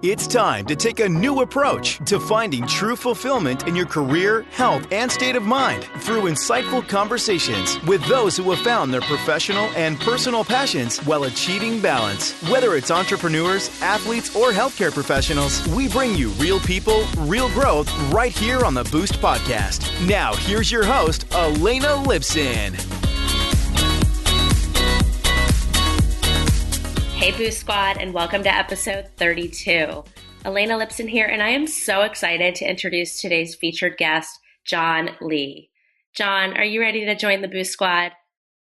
It's time to take a new approach to finding true fulfillment in your career, health, and state of mind through insightful conversations with those who have found their professional and personal passions while achieving balance. Whether it's entrepreneurs, athletes, or healthcare professionals, we bring you real people, real growth right here on the Boost Podcast. Now, here's your host, Elena Lipson. Hey Boost Squad, and welcome to episode 32. Elena Lipson here, and I am so excited to introduce today's featured guest, John Lee. John, are you ready to join the Boost Squad?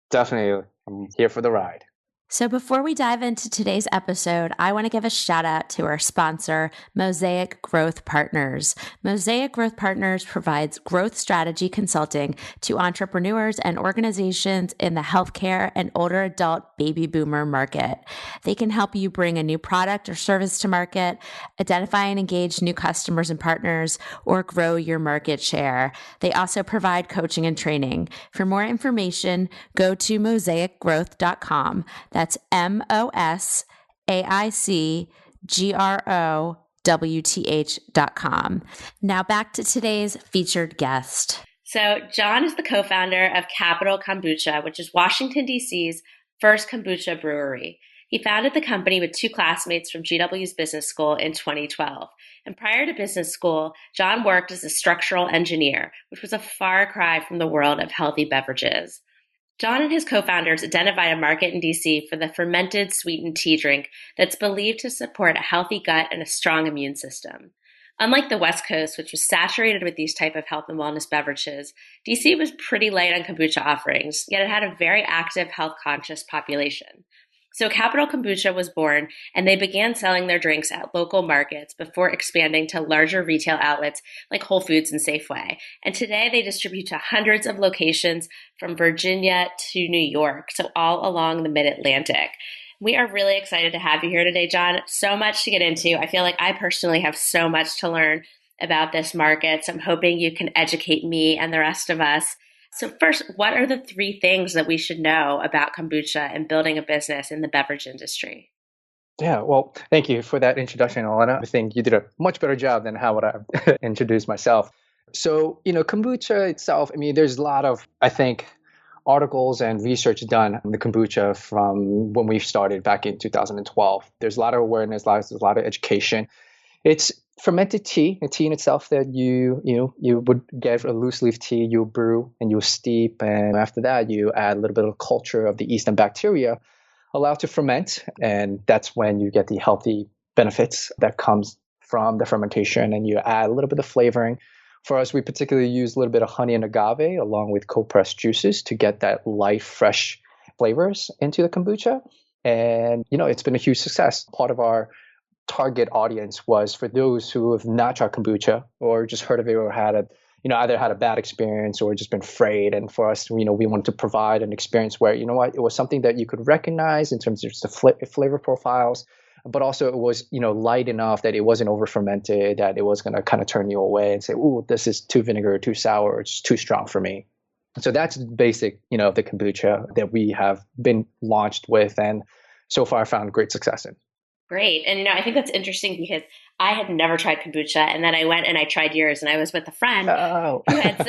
Definitely. I'm here for the ride. So before we dive into today's episode, I want to give a shout out to our sponsor, Mosaic Growth Partners. Mosaic Growth Partners provides growth strategy consulting to entrepreneurs and organizations in the healthcare and older adult baby boomer market. They can help you bring a new product or service to market, identify and engage new customers and partners, or grow your market share. They also provide coaching and training. For more information, go to mosaicgrowth.com. That's mosaicgrowth.com. Now back to today's featured guest. So John is the co-founder of Capital Kombucha, which is Washington D.C.'s first kombucha brewery. He founded the company with two classmates from GW's business school in 2012. And prior to business school, John worked as a structural engineer, which was a far cry from the world of healthy beverages. John and his co-founders identified a market in D.C. for the fermented sweetened tea drink that's believed to support a healthy gut and a strong immune system. Unlike the West Coast, which was saturated with these type of health and wellness beverages, D.C. was pretty light on kombucha offerings, yet it had a very active, health-conscious population. So Capital Kombucha was born, and they began selling their drinks at local markets before expanding to larger retail outlets like Whole Foods and Safeway. And today they distribute to hundreds of locations from Virginia to New York, so all along the mid-Atlantic. We are really excited to have you here today, John. So much to get into. I feel like I personally have so much to learn about this market, so I'm hoping you can educate me and the rest of us. So first, what are the three things that we should know about kombucha and building a business in the beverage industry? Yeah, well, thank you for that introduction, Elena. I think you did a much better job than how would I introduce myself. So, kombucha itself, there's a lot of, articles and research done on the kombucha from when we started back in 2012. There's a lot of awareness, there's a lot of education. It's fermented tea, a tea in itself that you would get a loose leaf tea, you brew and you steep, and after that you add a little bit of culture of the yeast and bacteria allowed to ferment, and that's when you get the healthy benefits that comes from the fermentation, and you add a little bit of flavoring. For us, we particularly use a little bit of honey and agave along with cold pressed juices to get that light, fresh flavors into the kombucha, and it's been a huge success. Part of our target audience was for those who have not tried kombucha or just heard of it or had either had a bad experience or just been afraid. And for us, we wanted to provide an experience where, it was something that you could recognize in terms of just the flavor profiles, but also it was, light enough that it wasn't over fermented, that it was going to kind of turn you away and say, "Ooh, this is too vinegar, too sour, it's too strong for me." So that's basic, the kombucha that we have been launched with and so far found great success in. Great. And, I think that's interesting because I had never tried kombucha, and then I went and I tried yours, and I was with a friend who had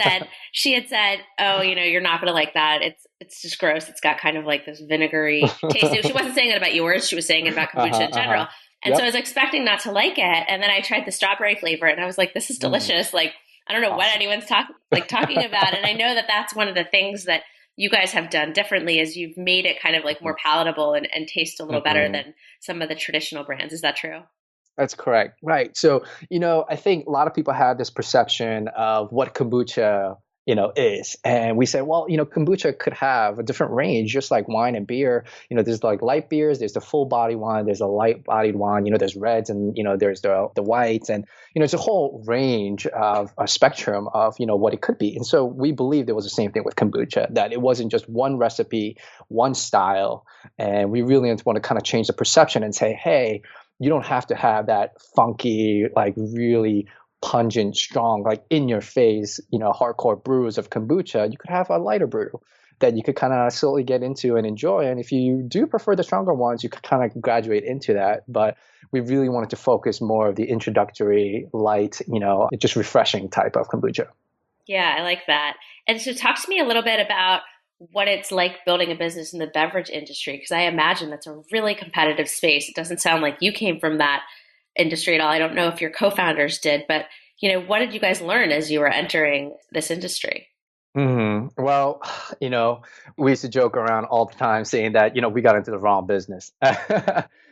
said, "Oh, you're not going to like that. It's just gross. It's got kind of like this vinegary taste." She wasn't saying it about yours. She was saying it about kombucha in general. And so I was expecting not to like it. And then I tried the strawberry flavor, and I was like, this is delicious. Like, I don't know what anyone's talking about. And I know that that's one of the things that you guys have done differently is you've made it kind of like more palatable and taste a little better than some of the traditional brands. Is that true? That's correct. Right. So, I think a lot of people have this perception of what kombucha, is. And we say, well, kombucha could have a different range, just like wine and beer. There's like light beers, there's the full body one, there's a light bodied one, there's reds and, there's the whites. And, it's a whole range of a spectrum of, what it could be. And so we believe there was the same thing with kombucha, that it wasn't just one recipe, one style. And we really want to kind of change the perception and say, hey, you don't have to have that funky, like really pungent, strong, like in your face, hardcore brews of kombucha. You could have a lighter brew that you could kind of slowly get into and enjoy. And if you do prefer the stronger ones, you could kind of graduate into that. But we really wanted to focus more of the introductory, light, just refreshing type of kombucha. Yeah, I like that. And so talk to me a little bit about what it's like building a business in the beverage industry, because I imagine that's a really competitive space. It doesn't sound like you came from that industry at all. I don't know if your co-founders did, but what did you guys learn as you were entering this industry? Well, we used to joke around all the time saying that, we got into the wrong business.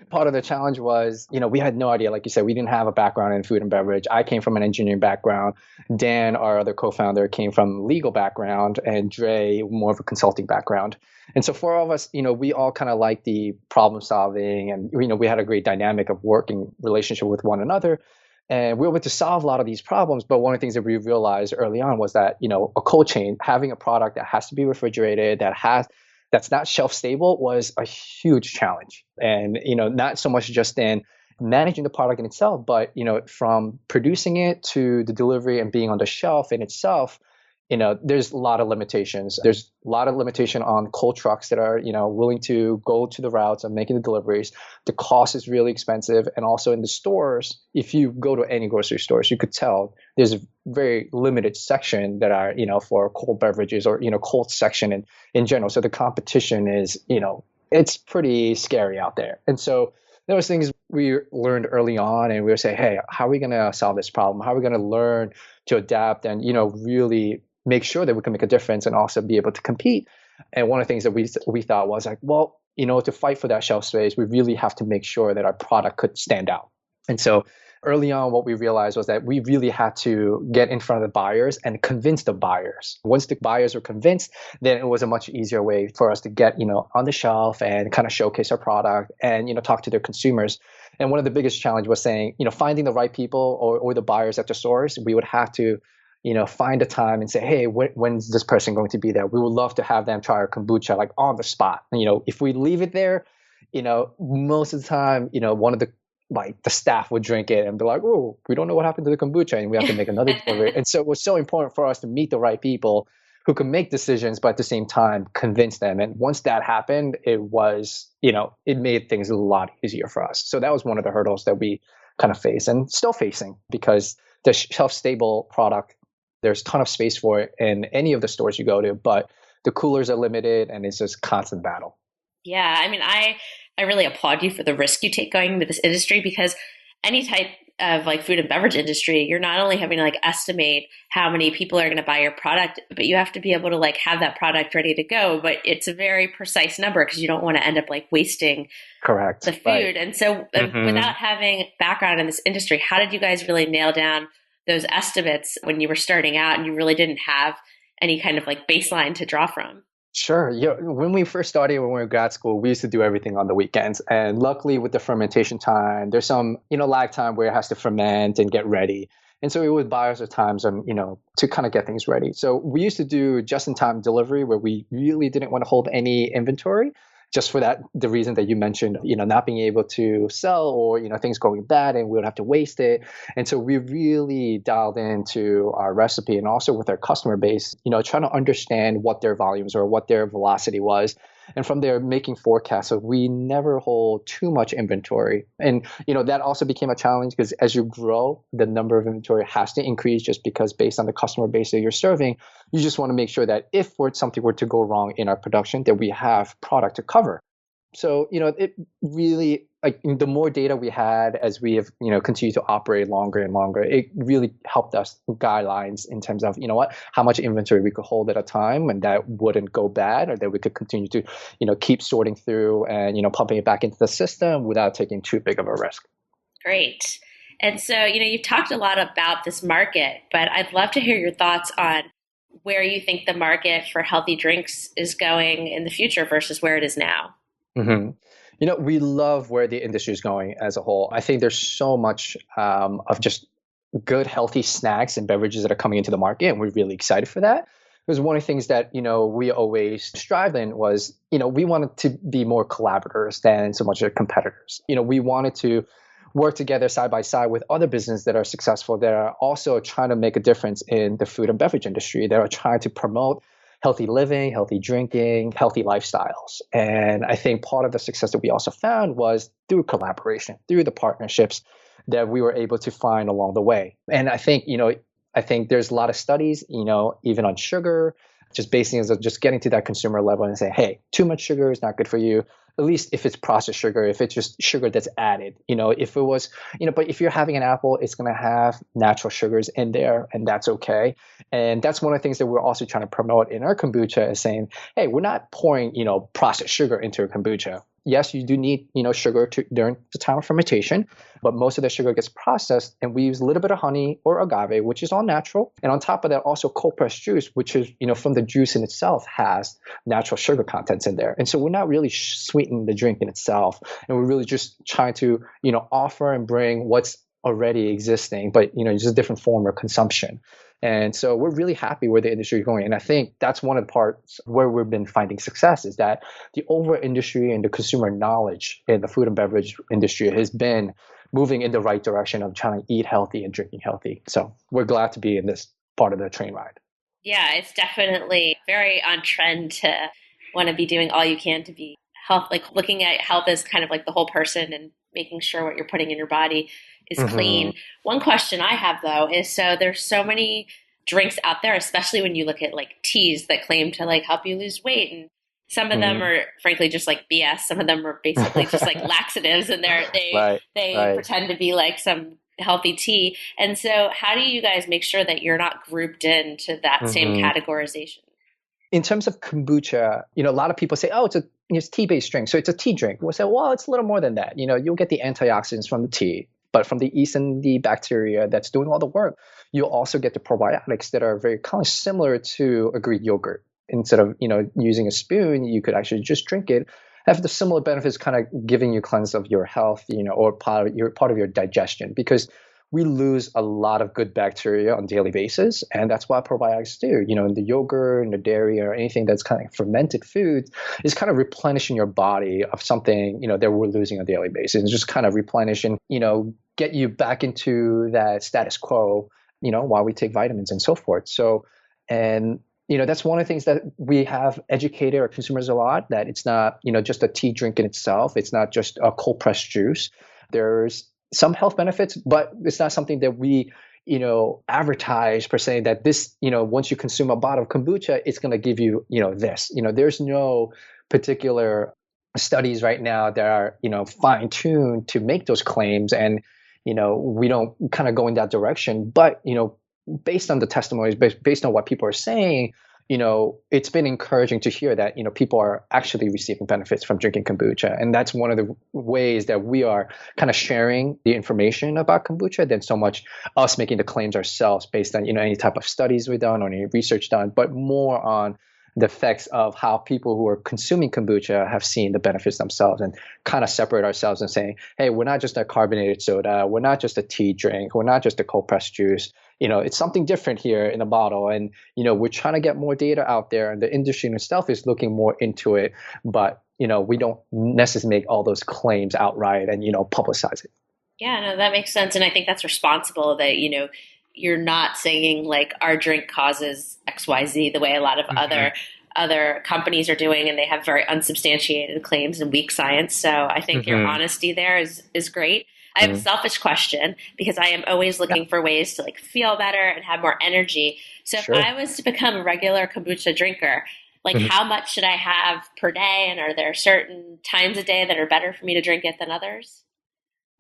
Part of the challenge was, we had no idea. Like you said, we didn't have a background in food and beverage. I came from an engineering background. Dan, our other co-founder, came from legal background, and Dre, more of a consulting background. And so for all of us, we all kind of like the problem solving, and, we had a great dynamic of working relationship with one another. And we were able to solve a lot of these problems. But one of the things that we realized early on was that, a cold chain, having a product that has to be refrigerated, that's not shelf stable, was a huge challenge. And, not so much just in managing the product in itself, but, from producing it to the delivery and being on the shelf in itself, there's a lot of limitations. There's a lot of limitation on cold trucks that are, willing to go to the routes of making the deliveries. The cost is really expensive. And also in the stores, if you go to any grocery stores, you could tell there's a very limited section that are, for cold beverages or, cold section in general. So the competition is, it's pretty scary out there. And so there was things we learned early on, and we would say, hey, how are we going to solve this problem? How are we going to learn to adapt and, really make sure that we can make a difference and also be able to compete? And one of the things that we thought was like, well, to fight for that shelf space, we really have to make sure that our product could stand out. And so early on, what we realized was that we really had to get in front of the buyers and convince the buyers. Once the buyers were convinced, then it was a much easier way for us to get, on the shelf and kind of showcase our product and, talk to their consumers. And one of the biggest challenge was saying, finding the right people or the buyers at the stores. We would have to, find a time and say, hey, when's this person going to be there? We would love to have them try our kombucha like on the spot. If we leave it there, most of the time, one of the staff would drink it and be like, oh, we don't know what happened to the kombucha, and we have to make another delivery. And so it was so important for us to meet the right people who could make decisions, but at the same time, convince them. And once that happened, it was, it made things a lot easier for us. So that was one of the hurdles that we kind of face and still facing, because the shelf-stable product, there's a ton of space for it in any of the stores you go to, but the coolers are limited and it's just constant battle. Yeah, I mean, I really applaud you for the risk you take going into this industry, because any type of food and beverage industry, you're not only having to estimate how many people are going to buy your product, but you have to be able to have that product ready to go. But it's a very precise number because you don't want to end up wasting the food. Right. And so without having background in this industry, how did you guys really nail down those estimates when you were starting out and you really didn't have any kind of baseline to draw from? Sure. Yeah. When we first started, when we were in grad school, we used to do everything on the weekends. And luckily with the fermentation time, there's some, lag time where it has to ferment and get ready. And so it would buy us the times to kind of get things ready. So we used to do just-in-time delivery where we really didn't want to hold any inventory, just for the reason that you mentioned, not being able to sell or, things going bad and we would have to waste it. And so we really dialed into our recipe and also with our customer base, trying to understand what their volumes or what their velocity was. And from there, making forecasts. So we never hold too much inventory. And, that also became a challenge because as you grow, the number of inventory has to increase just because based on the customer base that you're serving, you just want to make sure that if something were to go wrong in our production, that we have product to cover. So, it really, the more data we had as we have, continued to operate longer and longer, it really helped us guidelines in terms of, how much inventory we could hold at a time and that wouldn't go bad, or that we could continue to, keep sorting through and, pumping it back into the system without taking too big of a risk. Great. And so, you've talked a lot about this market, but I'd love to hear your thoughts on where you think the market for healthy drinks is going in the future versus where it is now. Mm-hmm. We love where the industry is going as a whole. I think there's so much of just good, healthy snacks and beverages that are coming into the market, and we're really excited for that. Because one of the things that, we always strived in was, we wanted to be more collaborators than so much competitors. We wanted to work together side by side with other businesses that are successful, that are also trying to make a difference in the food and beverage industry, that are trying to promote healthy living, healthy drinking, healthy lifestyles. And I think part of the success that we also found was through collaboration, through the partnerships that we were able to find along the way. And I think there's a lot of studies, even on sugar, just basing on just getting to that consumer level and say, hey, too much sugar is not good for you. At least if it's processed sugar, if it's just sugar that's added, if it was, but if you're having an apple, it's going to have natural sugars in there, and that's okay. And that's one of the things that we're also trying to promote in our kombucha is saying, hey, we're not pouring, processed sugar into a kombucha. Yes, you do need, sugar during the time of fermentation, but most of the sugar gets processed, and we use a little bit of honey or agave, which is all natural. And on top of that, also cold pressed juice, which is, from the juice in itself has natural sugar contents in there. And so we're not really sweetening the drink in itself. And we're really just trying to, offer and bring what's already existing, but, just a different form of consumption. And so we're really happy where the industry is going. And I think that's one of the parts where we've been finding success is that the overall industry and the consumer knowledge in the food and beverage industry has been moving in the right direction of trying to eat healthy and drinking healthy. So we're glad to be in this part of the train ride. Yeah, it's definitely very on trend to want to be doing all you can to be health, like looking at health as kind of like the whole person and making sure what you're putting in your body is clean. One question I have though is, so there's so many drinks out there, especially when you look at like teas that claim to like help you lose weight, and some of them are frankly just like BS. Some of them are basically just like laxatives, and they pretend to be like some healthy tea. And so how do you guys make sure that you're not grouped into that same categorization? In terms of kombucha, a lot of people say, oh, it's tea-based drink, so it's a tea drink. We'll say, well, it's a little more than that. You'll get the antioxidants from the tea, but from the yeast and the bacteria that's doing all the work, you'll also get the probiotics that are very kind of similar to a Greek yogurt. Instead of, using a spoon, you could actually just drink it, have the similar benefits, kind of giving you cleanse of your health, or part of your digestion, because we lose a lot of good bacteria on a daily basis. And that's what probiotics do. In the yogurt, in the dairy, or anything that's kind of fermented food is kind of replenishing your body of something, that we're losing on a daily basis. And just kind of replenish and, get you back into that status quo, while we take vitamins and so forth. So, and that's one of the things that we have educated our consumers a lot, that it's not, just a tea drink in itself. It's not just a cold pressed juice. There's some health benefits, but it's not something that we, advertise per se, that this, once you consume a bottle of kombucha, it's going to give you, this. There's no particular studies right now that are, fine tuned to make those claims. And, we don't kind of go in that direction. But, based on the testimonies, based on what people are saying, it's been encouraging to hear that, people are actually receiving benefits from drinking kombucha. And that's one of the ways that we are kind of sharing the information about kombucha than so much us making the claims ourselves based on, any type of studies we've done or any research done, but more on the effects of how people who are consuming kombucha have seen the benefits themselves, and kind of separate ourselves and saying, hey, we're not just a carbonated soda. We're not just a tea drink. We're not just a cold pressed juice. It's something different here in a bottle. And, we're trying to get more data out there, and the industry in itself is looking more into it. But, we don't necessarily make all those claims outright and, publicize it. Yeah, no, that makes sense. And I think that's responsible that, you're not saying like our drink causes XYZ the way a lot of other companies are doing, and they have very unsubstantiated claims and weak science. So I think your honesty there is great. I have a selfish question, because I am always looking for ways to like feel better and have more energy. So if I was to become a regular kombucha drinker, like how much should I have per day? And are there certain times a day that are better for me to drink it than others?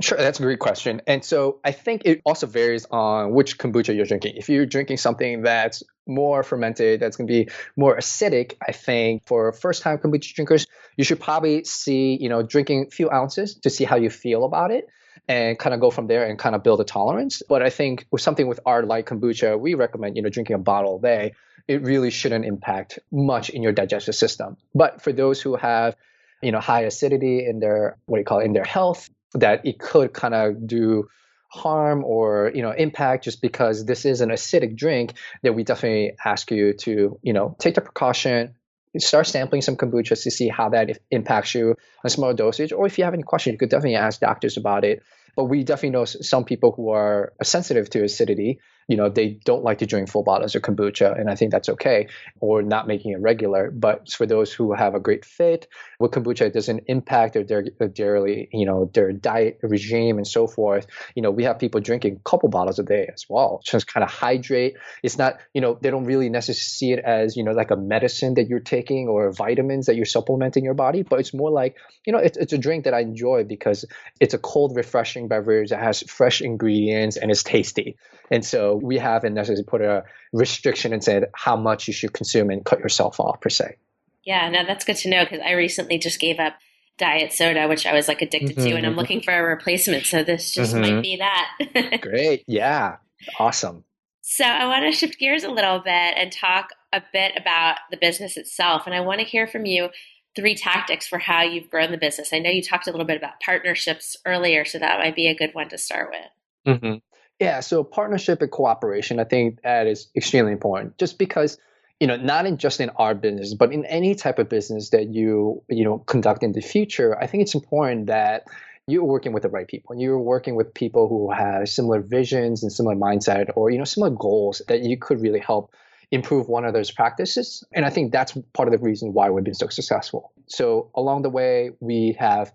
Sure, that's a great question. And so I think it also varies on which kombucha you're drinking. If you're drinking something that's more fermented, that's going to be more acidic, I think for first-time kombucha drinkers, you should probably see, drinking a few ounces to see how you feel about it, and kind of go from there and kind of build a tolerance. But I think with something with our light kombucha, we recommend, drinking a bottle a day. It really shouldn't impact much in your digestive system. But for those who have, high acidity in their, in their health, that it could kind of do harm or, impact, just because this is an acidic drink, that we definitely ask you to, take the precaution, start sampling some kombucha to see how that impacts you in a small dosage. Or if you have any questions, you could definitely ask doctors about it. But we definitely know some people who are sensitive to acidity, they don't like to drink full bottles of kombucha, and I think that's okay, or not making it regular. But for those who have a great fit with kombucha, it doesn't impact their daily, their diet regime and so forth. We have people drinking a couple bottles a day as well, just kind of hydrate. It's not, they don't really necessarily see it as, like a medicine that you're taking or vitamins that you're supplementing your body, but it's more like, it's a drink that I enjoy because it's a cold, refreshing beverage that has fresh ingredients and it's tasty. And so we haven't necessarily put a restriction and said how much you should consume and cut yourself off per se. Yeah, no, that's good to know because I recently just gave up diet soda, which I was like addicted to, and I'm looking for a replacement. So this just might be that. Great. Yeah. Awesome. So I want to shift gears a little bit and talk a bit about the business itself. And I want to hear from you 3 tactics for how you've grown the business. I know you talked a little bit about partnerships earlier, so that might be a good one to start with. Yeah. So partnership and cooperation, I think that is extremely important just because, not just in our business, but in any type of business that you conduct in the future, I think it's important that you're working with the right people. You're working with people who have similar visions and similar mindset or, similar goals that you could really help improve one of those practices. And I think that's part of the reason why we've been so successful. So along the way, we have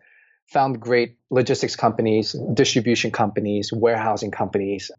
found great logistics companies, distribution companies, warehousing companies,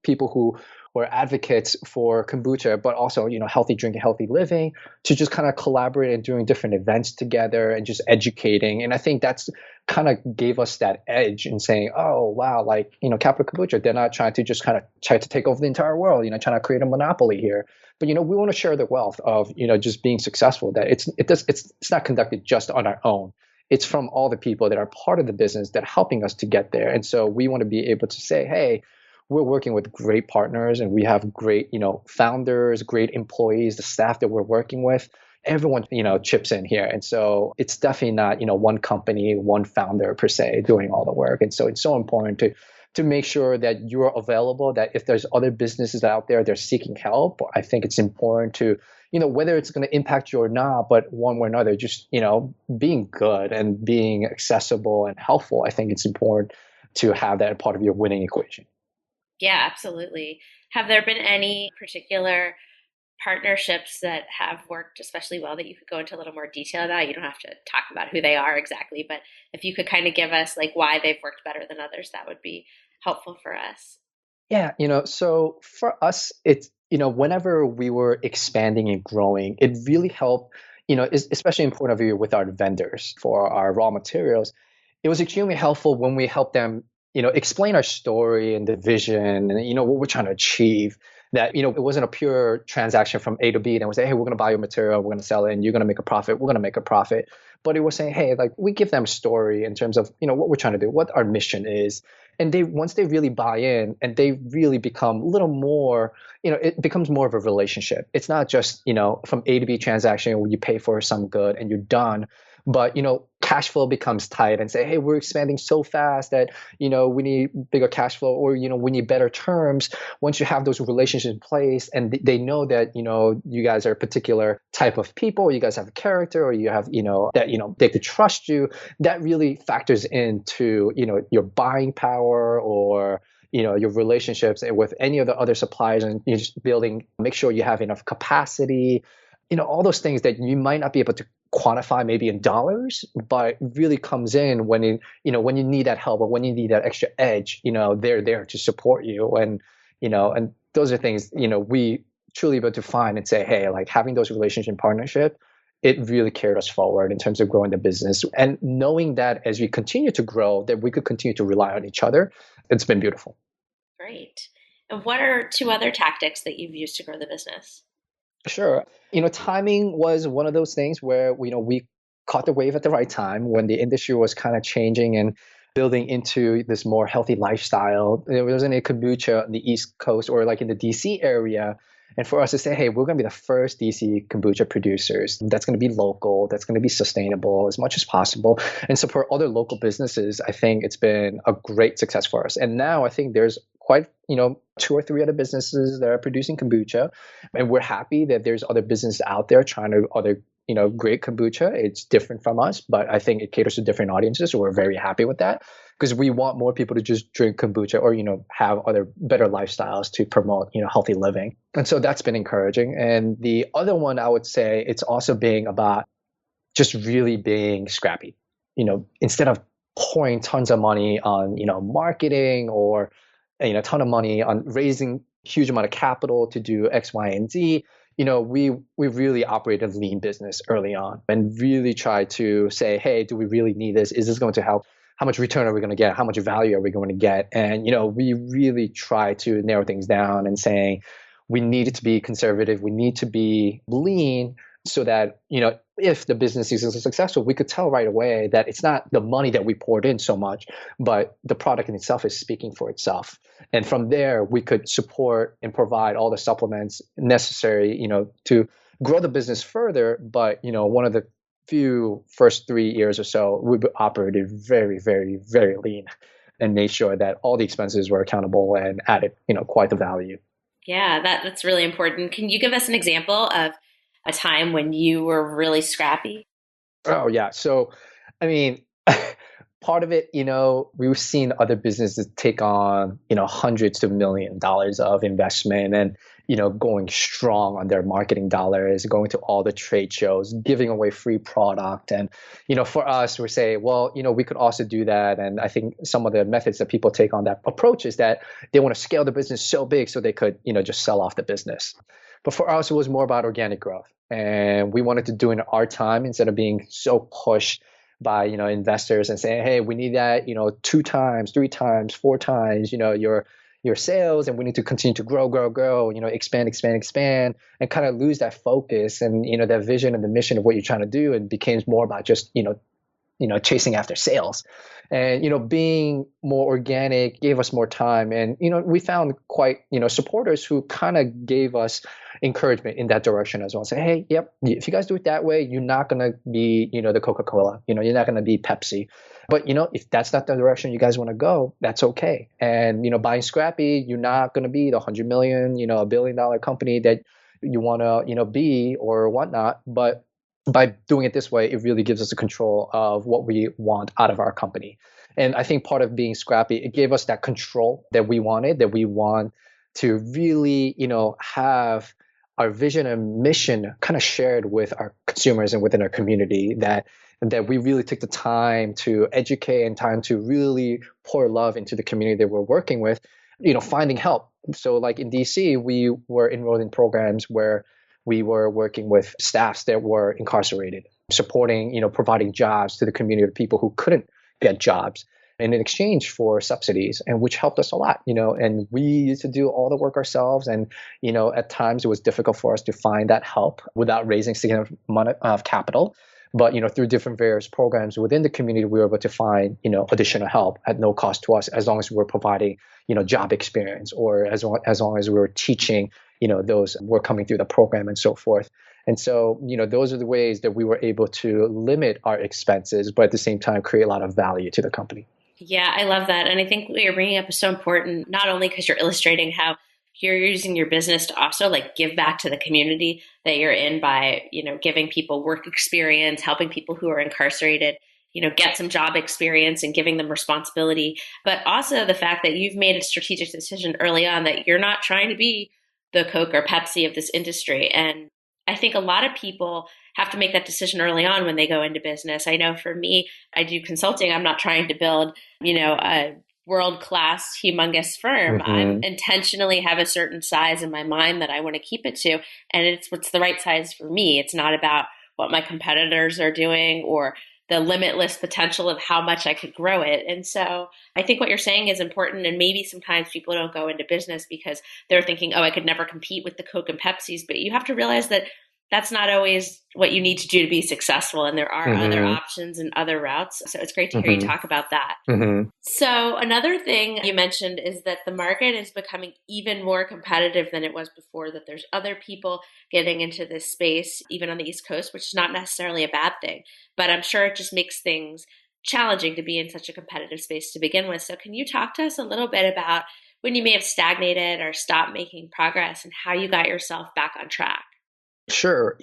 people who were advocates for kombucha, but also, healthy drinking, healthy living, to just kind of collaborate and doing different events together and just educating. And I think that's kind of gave us that edge in saying, oh, wow, like, Capital Kombucha, they're not trying to just kind of try to take over the entire world, trying to create a monopoly here. But, we want to share the wealth of, just being successful, that it's not conducted just on our own. It's from all the people that are part of the business that are helping us to get there. And so we want to be able to say, hey, we're working with great partners and we have great, founders, great employees, the staff that we're working with. Everyone, chips in here. And so it's definitely not, one company, one founder per se doing all the work. And so it's so important to make sure that you're available, that if there's other businesses out there, they're seeking help. I think it's important to, whether it's going to impact you or not, but one way or another, just, being good and being accessible and helpful. I think it's important to have that part of your winning equation. Yeah, absolutely. Have there been any particular partnerships that have worked especially well that you could go into a little more detail about? You don't have to talk about who they are exactly, but if you could kind of give us like why they've worked better than others, that would be helpful for us. Yeah, so for us, it's, whenever we were expanding and growing, it really helped, especially in point of view with our vendors for our raw materials. It was extremely helpful when we helped them explain our story and the vision and, what we're trying to achieve, that, it wasn't a pure transaction from A to B. And we say, hey, we're going to buy your material, we're going to sell it, and you're going to make a profit, we're going to make a profit. But it was saying, hey, like we give them a story in terms of, what we're trying to do, what our mission is. And once they really buy in and they really become a little more, it becomes more of a relationship. It's not just, from A to B transaction where you pay for some good and you're done. But, cash flow becomes tight and say, hey, we're expanding so fast that, we need bigger cash flow or, we need better terms. Once you have those relationships in place and they know that, you guys are a particular type of people, or you guys have a character, or you have, that, they could trust you, that really factors into, your buying power or, your relationships with any of the other suppliers, and you're just make sure you have enough capacity, all those things that you might not be able to quantify maybe in dollars, but really comes in when when you need that help or when you need that extra edge, they're there to support you. And, and those are things, we truly able to find and say, hey, like having those relationship partnership, it really carried us forward in terms of growing the business. And knowing that as we continue to grow, that we could continue to rely on each other, it's been beautiful. Great. And what are 2 other tactics that you've used to grow the business? Sure. Timing was one of those things where, we caught the wave at the right time when the industry was kind of changing and building into this more healthy lifestyle. There wasn't a kombucha on the East Coast or like in the DC area. And for us to say, hey, we're going to be the first DC kombucha producers that's going to be local, that's going to be sustainable as much as possible, and support other local businesses, I think it's been a great success for us. And now I think there's quite, 2 or 3 other businesses that are producing kombucha. And we're happy that there's other businesses out there trying to other, great kombucha. It's different from us, but I think it caters to different audiences. So we're very happy with that. because we want more people to just drink kombucha or, have other better lifestyles to promote, healthy living. And so that's been encouraging. And the other one, I would say it's also being about just really being scrappy, instead of pouring tons of money on, marketing or, a ton of money on raising huge amount of capital to do X, Y, and Z. We really operated a lean business early on and really tried to say, hey, do we really need this? Is this going to help? How much return are we going to get? How much value are we going to get? And, we really try to narrow things down and saying we need it to be conservative. We need to be lean so that, if the business is successful, we could tell right away that it's not the money that we poured in so much, but the product in itself is speaking for itself. And from there, we could support and provide all the supplements necessary, to grow the business further. But, one of the few first 3 years or so, we operated very, very, very lean and made sure that all the expenses were accountable and added, quite the value. Yeah, that's really important. Can you give us an example of a time when you were really scrappy? Oh, yeah. So, I mean, part of it, we've seen other businesses take on, hundreds of $1 million of investment and, going strong on their marketing dollars, going to all the trade shows, giving away free product. And, for us, we're saying, well, we could also do that. And I think some of the methods that people take on that approach is that they want to scale the business so big so they could, just sell off the business. But for us, it was more about organic growth. And we wanted to do it in our time instead of being so pushed by, investors and saying, hey, we need that, 2 times, 3 times, 4 times, your sales, and we need to continue to grow, expand, and kind of lose that focus and, that vision and the mission of what you're trying to do, and becomes more about just, chasing after sales. And, being more organic gave us more time. And, we found quite, supporters who kind of gave us encouragement in that direction as well. Say, hey, yep, if you guys do it that way, you're not going to be, the Coca-Cola, you're not going to be Pepsi. But, if that's not the direction you guys want to go, that's okay. And, buying scrappy, you're not going to be the 100 million, $1 billion company that you want to, be or whatnot. But by doing it this way, it really gives us the control of what we want out of our company. And I think part of being scrappy, it gave us that control that we wanted, that we want to really, have our vision and mission kind of shared with our consumers and within our community, that we really took the time to educate and time to really pour love into the community that we're working with, finding help. So like in DC, we were enrolled in programs where we were working with staffs that were incarcerated, supporting, providing jobs to the community of people who couldn't get jobs, and in exchange for subsidies, and which helped us a lot, and we used to do all the work ourselves. And, at times it was difficult for us to find that help without raising significant amount of capital. But, through different various programs within the community, we were able to find, additional help at no cost to us, as long as we were providing, job experience, or as long as we were teaching, those who were coming through the program and so forth. And so, those are the ways that we were able to limit our expenses, but at the same time, create a lot of value to the company. Yeah, I love that. And I think what you're bringing up is so important, not only because you're illustrating how you're using your business to also like give back to the community that you're in by, giving people work experience, helping people who are incarcerated, get some job experience and giving them responsibility, but also the fact that you've made a strategic decision early on that you're not trying to be the Coke or Pepsi of this industry. And I think a lot of people have to make that decision early on when they go into business. I know for me, I do consulting. I'm not trying to build, a world-class, humongous firm. Mm-hmm. I intentionally have a certain size in my mind that I want to keep it to. And it's what's the right size for me. It's not about what my competitors are doing or the limitless potential of how much I could grow it. And so I think what you're saying is important. And maybe sometimes people don't go into business because they're thinking, oh, I could never compete with the Coke and Pepsis. But you have to realize that that's not always what you need to do to be successful. And there are other options and other routes. So it's great to hear you talk about that. So another thing you mentioned is that the market is becoming even more competitive than it was before, that there's other people getting into this space, even on the East Coast, which is not necessarily a bad thing. But I'm sure it just makes things challenging to be in such a competitive space to begin with. So can you talk to us a little bit about when you may have stagnated or stopped making progress and how you got yourself back on track? Sure.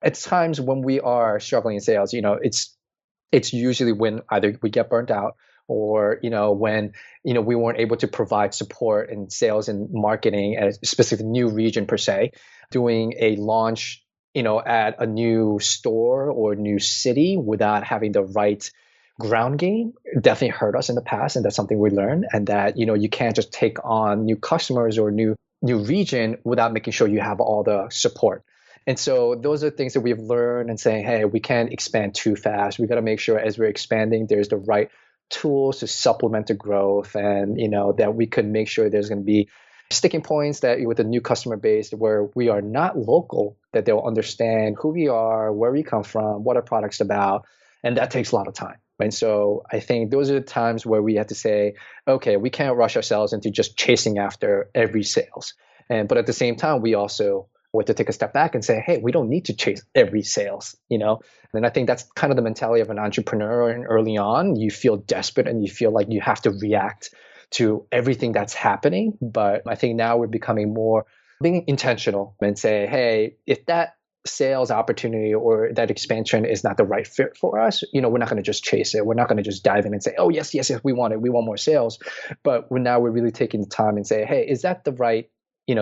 At times when we are struggling in sales, it's usually when either we get burnt out or, when, we weren't able to provide support in sales and marketing at a specific new region per se, doing a launch, at a new store or new city without having the right ground game definitely hurt us in the past. And that's something we learned. And that, you can't just take on new customers or new region without making sure you have all the support. And so those are things that we've learned and saying, hey, we can't expand too fast. We got to make sure as we're expanding, there's the right tools to supplement the growth, and, that we could make sure there's going to be sticking points that with a new customer base where we are not local, that they'll understand who we are, where we come from, what our product's about. And that takes a lot of time. And so I think those are the times where we have to say, okay, we can't rush ourselves into just chasing after every sales. But at the same time, we also have to take a step back and say, hey, we don't need to chase every sales, And I think that's kind of the mentality of an entrepreneur. And early on, you feel desperate and you feel like you have to react to everything that's happening. But I think now we're becoming more being intentional and say, hey, if that sales opportunity or that expansion is not the right fit for us, we're not going to just chase it. We're not going to just dive in and say, oh, yes, we want it. We want more sales. But we're really taking the time and say, hey, is that the right,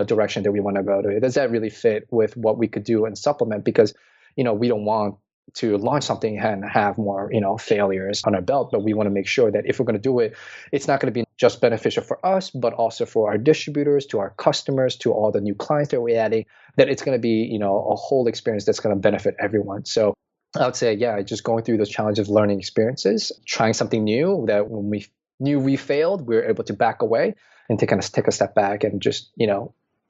direction that we want to go to? Does that really fit with what we could do and supplement? Because, we don't want to launch something and have more, failures on our belt. But we want to make sure that if we're going to do it, it's not going to be just beneficial for us, but also for our distributors, to our customers, to all the new clients that we're adding, that it's going to be, a whole experience that's going to benefit everyone. So I would say, just going through those challenges, learning experiences, trying something new that when we knew we failed, we were able to back away and to kind of take a step back and just,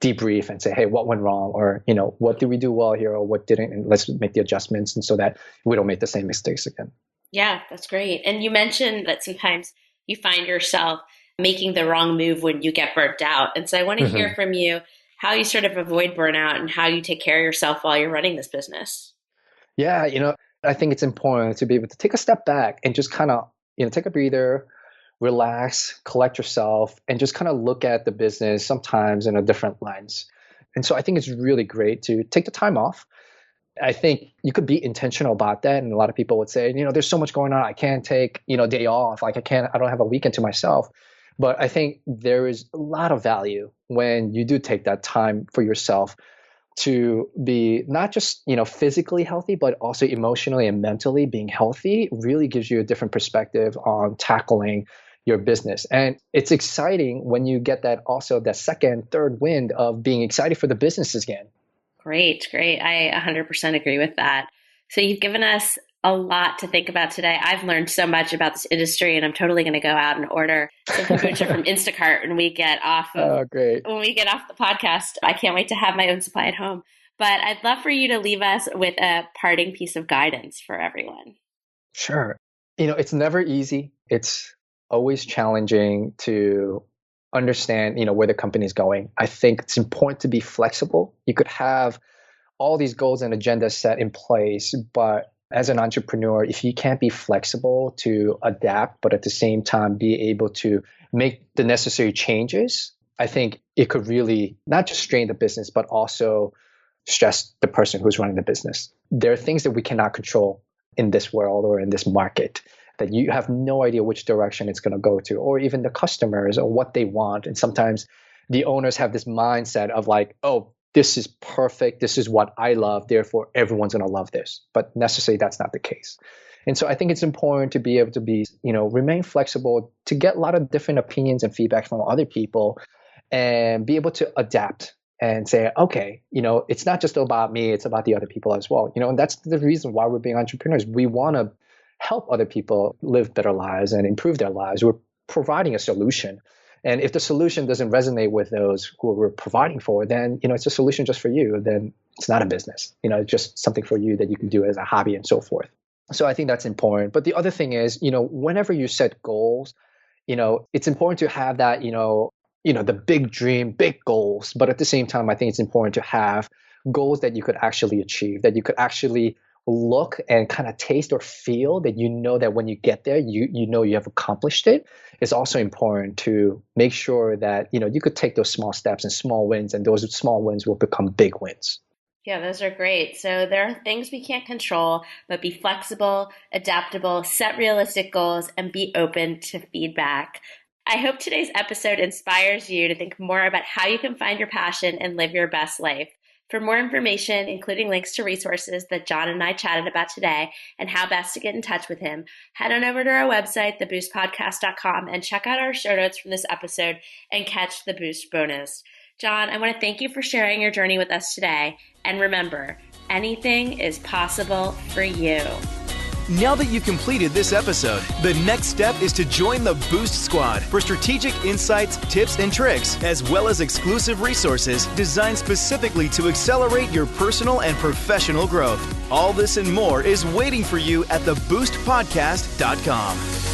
debrief and say, hey, what went wrong? Or, what did we do well here or what didn't? And let's make the adjustments, and so that we don't make the same mistakes again. Yeah, that's great. And you mentioned that sometimes you find yourself making the wrong move when you get burnt out. And so I want to hear from you how you sort of avoid burnout and how you take care of yourself while you're running this business. Yeah, I think it's important to be able to take a step back and just kind of, take a breather, relax, collect yourself, and just kind of look at the business sometimes in a different lens. And so I think it's really great to take the time off. I think you could be intentional about that. And a lot of people would say, there's so much going on. I can't take, day off. Like I don't have a weekend to myself. But I think there is a lot of value when you do take that time for yourself to be not just, physically healthy, but also emotionally and mentally being healthy really gives you a different perspective on tackling your business. And it's exciting when you get that also that second, third wind of being excited for the business again. Great. I 100% agree with that. So you've given us a lot to think about today. I've learned so much about this industry, and I'm totally going to go out and order some kombucha from Instacart when we get off when we get off the podcast. I can't wait to have my own supply at home. But I'd love for you to leave us with a parting piece of guidance for everyone. Sure. It's never easy. It's always challenging to understand, where the company is going. I think it's important to be flexible. You could have all these goals and agendas set in place, but as an entrepreneur, if you can't be flexible to adapt, but at the same time be able to make the necessary changes, I think it could really not just strain the business, but also stress the person who's running the business. There are things that we cannot control in this world or in this market, that you have no idea which direction it's going to go to, or even the customers or what they want. And sometimes the owners have this mindset of like, oh, this is perfect. This is what I love. Therefore, everyone's going to love this. But necessarily, that's not the case. And so I think it's important to be able to be, remain flexible, to get a lot of different opinions and feedback from other people, and be able to adapt and say, okay, it's not just about me, it's about the other people as well. And that's the reason why we're being entrepreneurs. We want to help other people live better lives and improve their lives. We're providing a solution. And if the solution doesn't resonate with those who we're providing for, then, it's a solution just for you. Then it's not a business, it's just something for you that you can do as a hobby and so forth. So I think that's important. But the other thing is, whenever you set goals, it's important to have that, the big dream, big goals. But at the same time, I think it's important to have goals that you could actually achieve, that you could actually look and kind of taste or feel, that that when you get there, you have accomplished it. It's also important to make sure that, you could take those small steps and small wins, and those small wins will become big wins. Yeah, those are great. So there are things we can't control, but be flexible, adaptable, set realistic goals, and be open to feedback. I hope today's episode inspires you to think more about how you can find your passion and live your best life. For more information, including links to resources that John and I chatted about today and how best to get in touch with him, head on over to our website, theboostpodcast.com, and check out our show notes from this episode and catch the Boost bonus. John, I want to thank you for sharing your journey with us today. And remember, anything is possible for you. Now that you've completed this episode, the next step is to join the Boost Squad for strategic insights, tips, and tricks, as well as exclusive resources designed specifically to accelerate your personal and professional growth. All this and more is waiting for you at theboostpodcast.com.